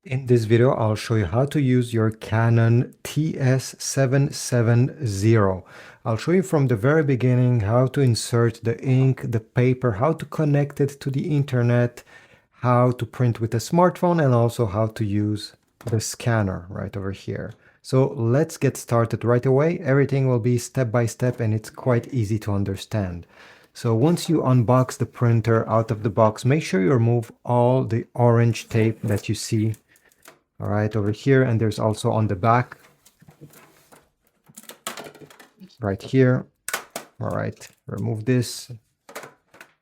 In this video, I'll show you how to use your Canon TS7720. I'll show you from the very beginning how to insert the ink, the paper, how to connect it to the internet, how to print with a smartphone, and also how to use the scanner right over here. So let's get started right away. Everything will be step by step and it's quite easy to understand. So once you unbox the printer out of the box, make sure you remove all the orange tape that you see. All right, over here, and there's also on the back, right here. All right, remove this.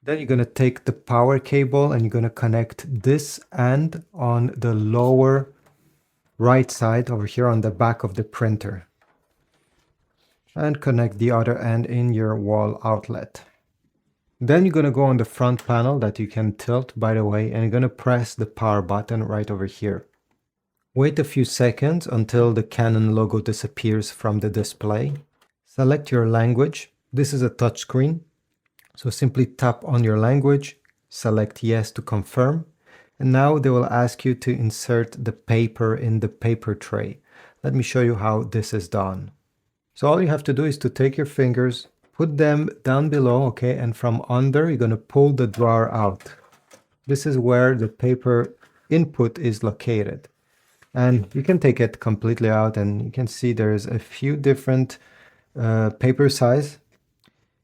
Then you're gonna take the power cable and you're gonna connect this end on the lower right side over here on the back of the printer. And connect the other end in your wall outlet. Then you're gonna go on the front panel that you can tilt, by the way, and you're gonna press the power button right over here. Wait a few seconds until the Canon logo disappears from the display. Select your language. This is a touchscreen, so simply tap on your language, select yes to confirm, and now they will ask you to insert the paper in the paper tray. Let me show you how this is done. So all you have to do is to take your fingers, put them down below, okay, and from under you're going to pull the drawer out. This is where the paper input is located. And you can take it completely out and you can see there's a few different paper size.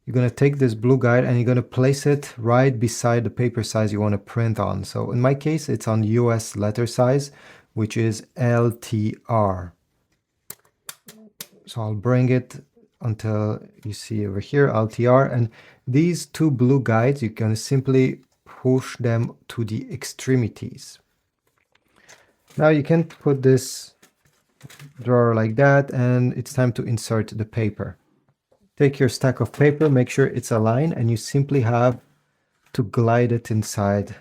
You're going to take this blue guide and you're going to place it right beside the paper size you want to print on. So in my case, it's on US letter size, which is LTR. So I'll bring it until you see over here, LTR. And these two blue guides, you can simply push them to the extremities. Now you can put this drawer like that, and it's time to insert the paper. Take your stack of paper, make sure it's aligned, and you simply have to glide it inside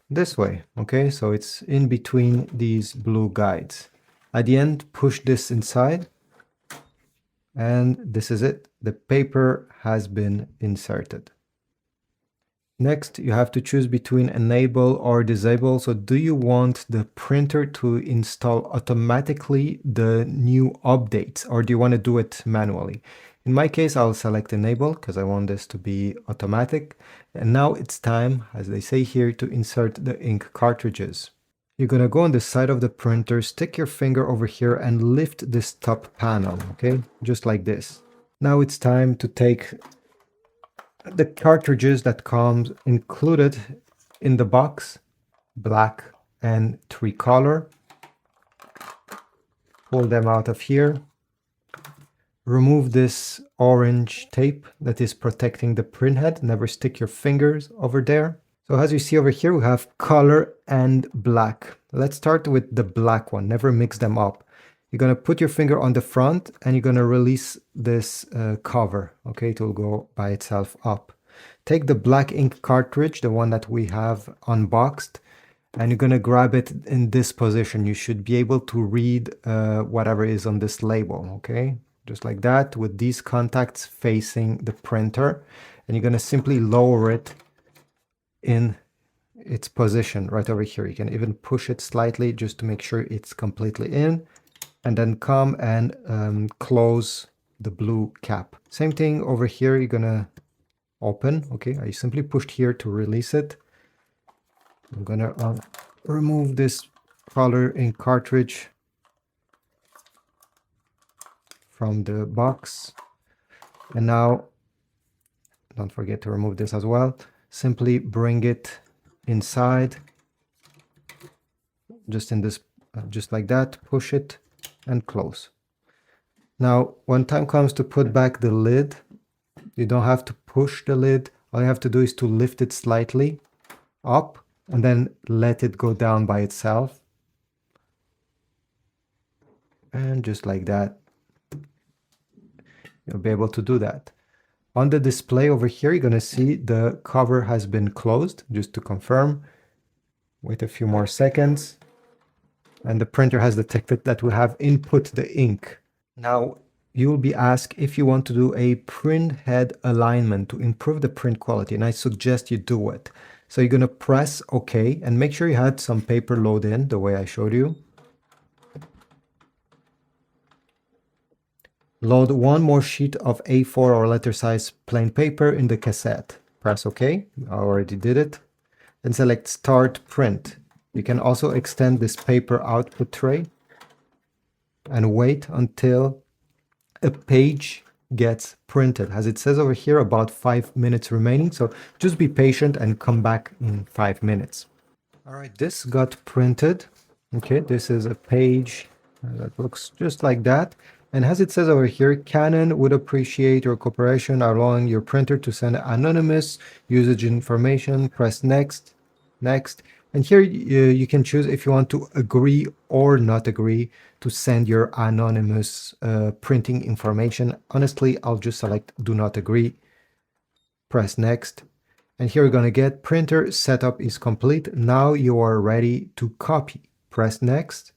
this way, okay? So it's in between these blue guides. At the end, push this inside, and this is it. The paper has been inserted. Next, you have to choose between enable or disable. So do you want the printer to install automatically the new updates, or do you want to do it manually? In my case, I'll select enable because I want this to be automatic. And now it's time, as they say here, to insert the ink cartridges. You're going to go on the side of the printer, stick your finger over here and lift this top panel, okay? Just like this. Now it's time to take the cartridges that comes included in the box, black and tricolor. Pull them out of here. Remove this orange tape that is protecting the printhead. Never stick your fingers over there. So as you see over here, we have color and black. Let's start with the black one. Never mix them up. You're going to put your finger on the front and you're going to release this cover. Okay, it will go by itself up. Take the black ink cartridge, the one that we have unboxed, and you're going to grab it in this position. You should be able to read whatever is on this label. Okay, just like that, with these contacts facing the printer. And you're going to simply lower it in its position right over here. You can even push it slightly just to make sure it's completely in. And then come and close the blue cap. Same thing over here, you're gonna open, okay? I simply pushed here to release it. I'm gonna remove this color ink cartridge from the box. And now, don't forget to remove this as well. Simply bring it inside, just in this, just like that, push it, and close. Now, when time comes to put back the lid, you don't have to push the lid. All you have to do is to lift it slightly up and then let it go down by itself. And just like that, you'll be able to do that. On the display over here, you're going to see the cover has been closed, just to confirm. Wait a few more seconds. And the printer has detected that we have input the ink. Now you will be asked if you want to do a print head alignment to improve the print quality, and I suggest you do it. So you're going to press OK and make sure you had some paper load in the way I showed you. Load one more sheet of A4 or letter size plain paper in the cassette. Press OK. I already did it. Then select Start Print. You can also extend this paper output tray and wait until a page gets printed. As it says over here, about 5 minutes remaining. So just be patient and come back in 5 minutes. All right, this got printed. Okay, this is a page that looks just like that. And as it says over here, Canon would appreciate your cooperation allowing your printer to send anonymous usage information. Press next, next. And here you can choose if you want to agree or not agree to send your anonymous printing information. Honestly, I'll just select do not agree. Press next. And here we're going to get printer setup is complete. Now you are ready to copy. Press next.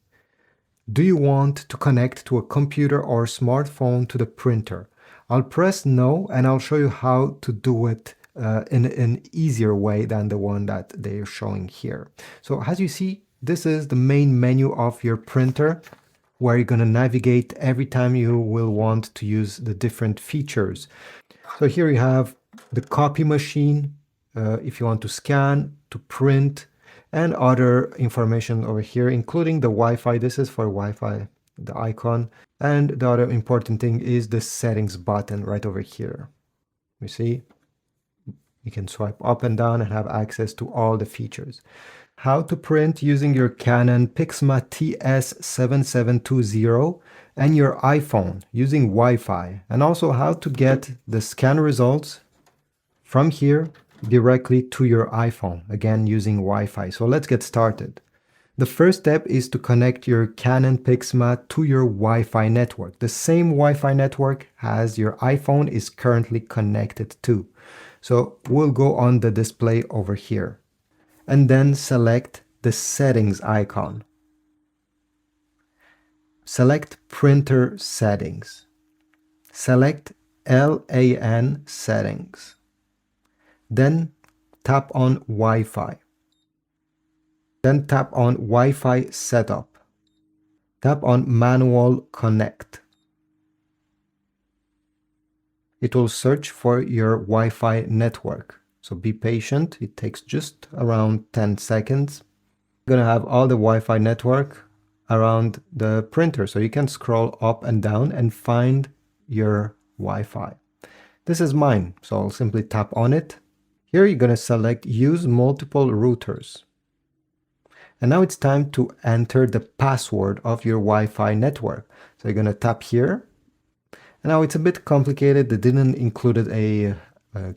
Do you want to connect to a computer or smartphone to the printer? I'll press no and I'll show you how to do it in an easier way than the one that they're showing here. So as you see, this is the main menu of your printer where you're going to navigate every time you will want to use the different features. So here you have the copy machine, if you want to scan, to print, and other information over here, including the Wi-Fi. This is for Wi-Fi, the icon. And the other important thing is the settings button right over here. You see, you can swipe up and down and have access to all the features. How to print using your Canon Pixma TS7720 and your iPhone using Wi-Fi, and also how to get the scan results from here directly to your iPhone, again using Wi-Fi. So let's get started. The first step is to connect your Canon Pixma to your Wi-Fi network, the same Wi-Fi network as your iPhone is currently connected to. So we'll go on the display over here and then select the settings icon. Select printer settings. Select LAN settings. Then tap on Wi-Fi. Then tap on Wi-Fi setup. Tap on manual connect. It will search for your Wi-Fi network. So be patient. It takes just around 10 seconds. You're going to have all the Wi-Fi network around the printer. So you can scroll up and down and find your Wi-Fi. This is mine. So I'll simply tap on it. Here you're going to select use multiple routers. And now it's time to enter the password of your Wi-Fi network. So you're going to tap here. And now it's a bit complicated. They didn't include a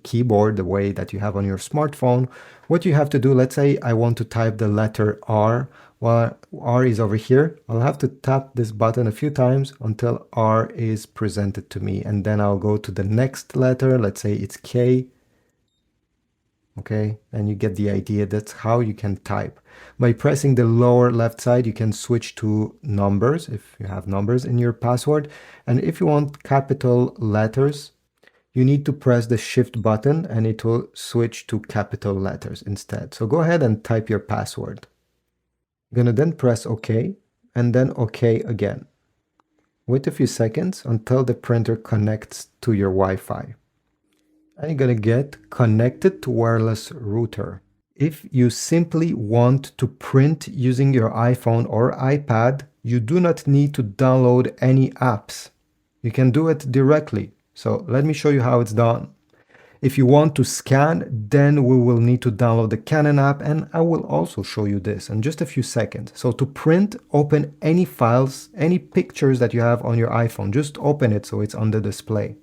keyboard the way that you have on your smartphone. What you have to do, let's say I want to type the letter R. Well, R is over here. I'll have to tap this button a few times until R is presented to me. And then I'll go to the next letter. Let's say it's K. Okay, and you get the idea. That's how you can type. By pressing the lower left side, you can switch to numbers if you have numbers in your password. And if you want capital letters, you need to press the shift button and it will switch to capital letters instead. So go ahead and type your password. You're going to then press OK and then OK again. Wait a few seconds until the printer connects to your Wi-Fi. And you're going to get connected to wireless router. If you simply want to print using your iPhone or iPad, you do not need to download any apps. You can do it directly. So let me show you how it's done. If you want to scan, then we will need to download the Canon app, and I will also show you this in just a few seconds. So to print, open any files, any pictures that you have on your iPhone. Just open it so it's on the display.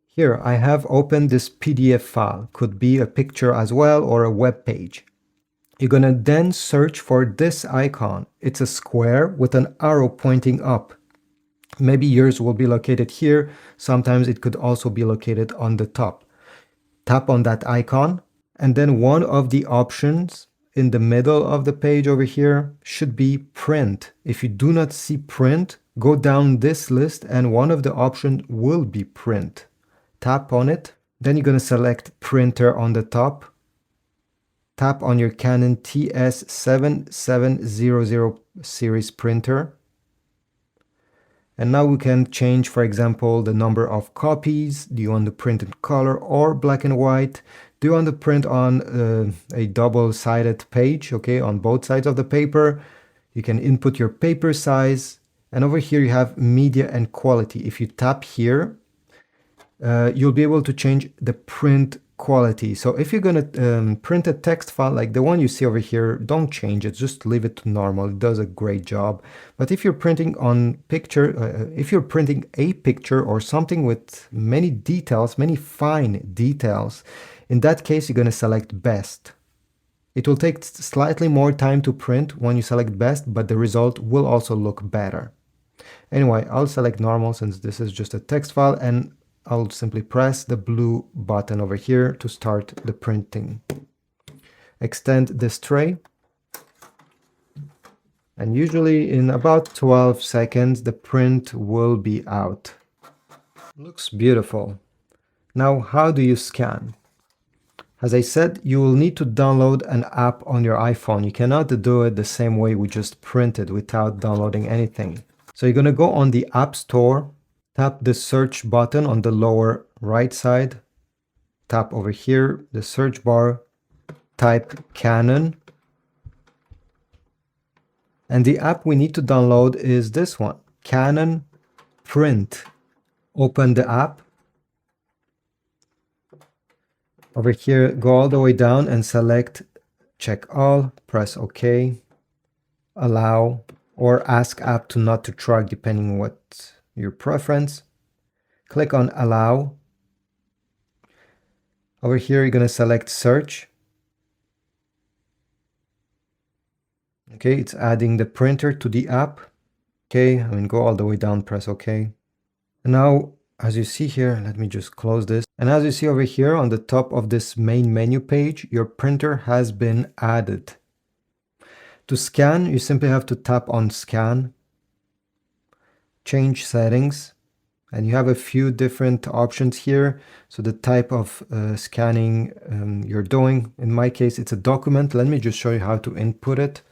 Here I have opened this PDF file, could be a picture as well or a web page. You're going to then search for this icon. It's a square with an arrow pointing up. Maybe yours will be located here. Sometimes it could also be located on the top. Tap on that icon and then one of the options in the middle of the page over here should be print. If you do not see print, go down this list and one of the options will be print. Tap on it, then you're going to select printer on the top. tap on your Canon TS7720 series printer. And now we can change, for example, the number of copies. Do you want to print in color or black and white? Do you want to print on a double-sided page, okay, on both sides of the paper? You can input your paper size. And over here you have media and quality. If you tap here, you'll be able to change the print quality. So if you're going to print a text file like the one you see over here, don't change it, just leave it to normal. It does a great job. But if you're printing on picture, if you're printing a picture or something with many details, many fine details, in that case, you're going to select best. It will take slightly more time to print when you select best, but the result will also look better. Anyway, I'll select normal since this is just a text file, and I'll simply press the blue button over here to start the printing. Extend this tray. And usually in about 12 seconds, the print will be out. Looks beautiful. Now, how do you scan? As I said, you will need to download an app on your iPhone. You cannot do it the same way we just printed without downloading anything. So you're going to go on the App Store. Tap the search button on the lower right side. Tap over here, the search bar, type Canon. And the app we need to download is this one, Canon Print. Open the app. Over here, go all the way down and select check all, press OK, allow, or ask app to not to track depending on what your preference. Click on allow. Over here, you're going to select search. Okay, it's adding the printer to the app. Okay, go all the way down, press OK. And now, as you see here, let me just close this. And as you see over here on the top of this main menu page, your printer has been added. To scan, you simply have to tap on scan. Change settings, and you have a few different options here. So the type of scanning you're doing. In my case, it's a document. Let me just show you how to input it.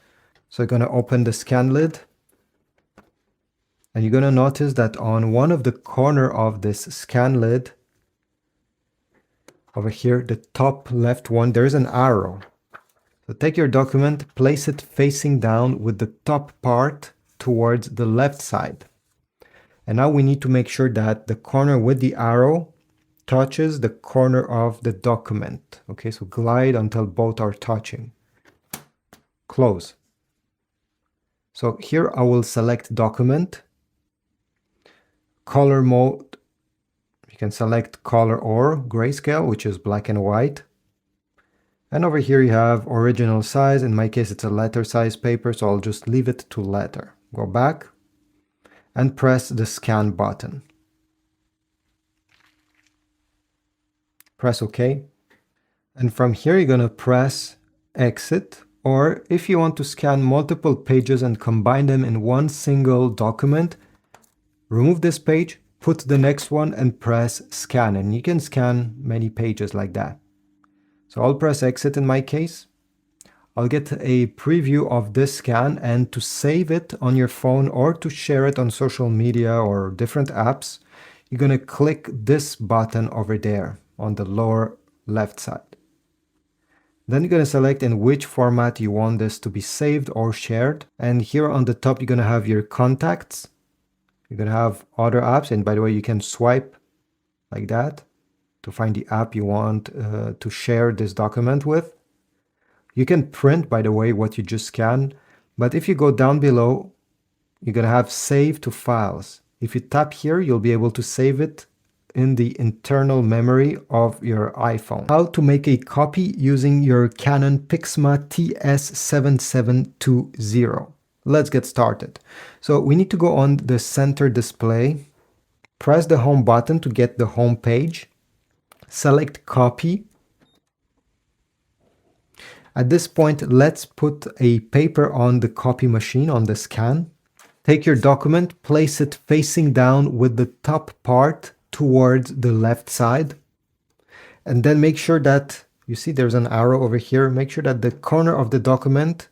So you're going to open the scan lid, and you're going to notice that on one of the corner of this scan lid, over here, the top left one, there's an arrow. So take your document, place it facing down with the top part towards the left side. And now we need to make sure that the corner with the arrow touches the corner of the document. Okay, so glide until both are touching. Close. So here I will select document. Color mode, you can select color or grayscale, which is black and white. And over here you have original size. In my case, it's a letter size paper, so I'll just leave it to letter. Go back and press the scan button. Press OK. And from here, you're going to press exit. Or if you want to scan multiple pages and combine them in one single document, remove this page, put the next one and press scan. And you can scan many pages like that. So I'll press exit in my case. I'll get a preview of this scan, and to save it on your phone or to share it on social media or different apps, you're going to click this button over there on the lower left side. Then you're going to select in which format you want this to be saved or shared. And here on the top, you're going to have your contacts. You're going to have other apps. And by the way, you can swipe like that to find the app you want to share this document with. You can print, by the way, what you just scanned, but if you go down below, you're going to have save to files. If you tap here, you'll be able to save it in the internal memory of your iPhone. How to make a copy using your Canon Pixma TS7720. Let's get started. So we need to go on the center display, press the home button to get the home page, select copy. At this point, let's put a paper on the copy machine on the scan. Take your document, place it facing down with the top part towards the left side. And then make sure that you see there's an arrow over here. Make sure that the corner of the document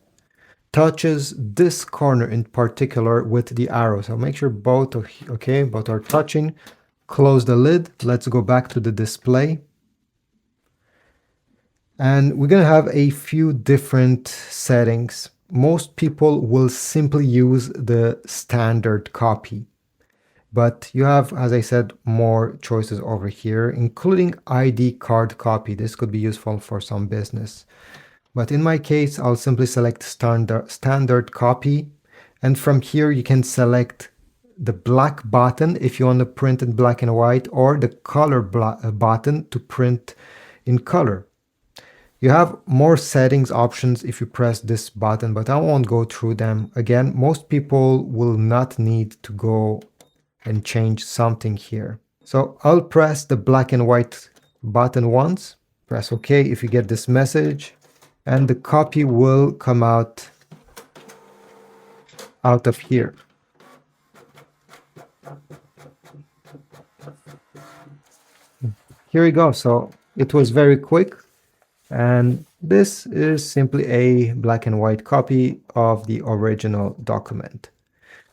touches this corner in particular with the arrow. So make sure both are okay, both are touching. Close the lid. Let's go back to the display. And we're going to have a few different settings. Most people will simply use the standard copy. But you have, as I said, more choices over here, including ID card copy. This could be useful for some business. But in my case, I'll simply select standard copy. And from here, you can select the black button if you want to print in black and white, or the color button to print in color. You have more settings options if you press this button, but I won't go through them. Again, most people will not need to go and change something here. So I'll press the black and white button once, press OK if you get this message, and the copy will come out of here. Here we go. So it was very quick, and this is simply a black and white copy of the original document.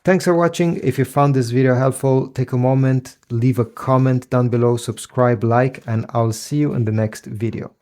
Thanks for watching. If you found this video helpful, take a moment, leave a comment down below, subscribe, like, and I'll see you in the next video.